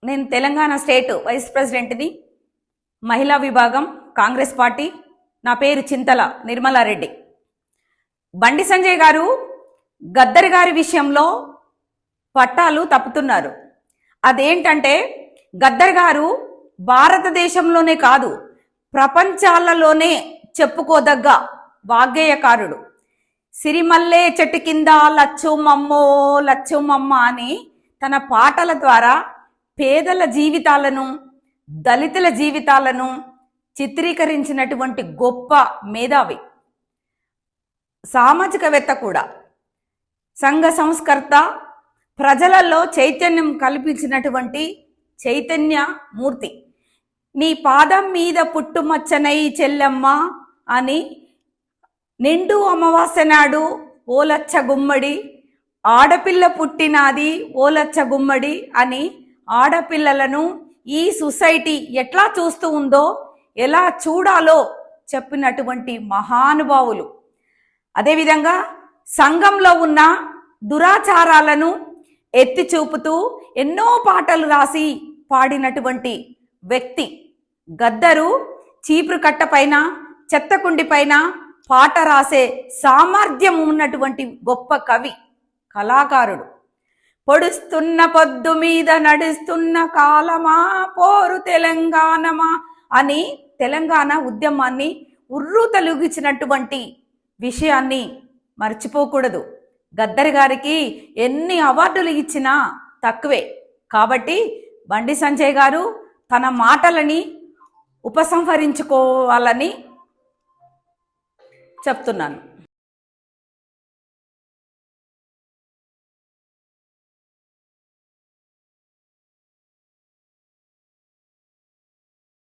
నేను Telangana state vice ప్రెసిడెంట్ని, మహిళా విభాగం, కాంగ్రెస్ పార్టీ. నా పేరు చింతల నిర్మలారెడ్డి. బండి సంజయ్ గారు గద్దర్ గారి విషయంలో పట్టాలు తప్పుతున్నారు. అదేంటంటే గద్దర్ గారు భారతదేశంలోనే కాదు ప్రపంచాలలోనే చెప్పుకోదగ్గ వాగ్గేయకారుడు. సిరిమల్లే చెట్టు కింద లచ్చుమమ్మో లచ్చుమమ్మ అని తన పాటల ద్వారా పేదల జీవితాలను, దళితుల జీవితాలను చిత్రీకరించినటువంటి గొప్ప మేధావి, సామాజికవేత్త కూడా, సంఘ సంస్కర్త, ప్రజలలో చైతన్యం కల్పించినటువంటి చైతన్య మూర్తి. నీ పాదం మీద పుట్టుమచ్చనై చెల్లెమ్మ అని, నిండు అమావాస్య నాడు ఓలచ్చ గుమ్మడి, ఆడపిల్ల పుట్టినాది ఓలచ్చ గుమ్మడి అని ఆడపిల్లలను ఈ సొసైటీ ఎట్లా చూస్తూ ఉందో, ఎలా చూడాలో చెప్పినటువంటి మహానుభావులు. అదేవిధంగా సంఘంలో ఉన్న దురాచారాలను ఎత్తి చూపుతూ ఎన్నో పాటలు రాసి పాడినటువంటి వ్యక్తి గద్దరు. చీపురు కట్ట పైన, చెత్తకుండి పైన పాట రాసే సామర్థ్యం ఉన్నటువంటి గొప్ప కవి, కళాకారుడు. పొడుస్తున్న పొద్దు మీద నడుస్తున్న కాలమా పోరు తెలంగాణమా అని తెలంగాణ ఉద్యమాన్ని ఉర్రు తొలగించినటువంటి విషయాన్ని మర్చిపోకూడదు. గద్దర్ గారికి ఎన్ని అవార్డులు ఇచ్చినా తక్కువే. కాబట్టి బండి సంజయ్ గారు తన మాటలని ఉపసంహరించుకోవాలని చెప్తున్నాను.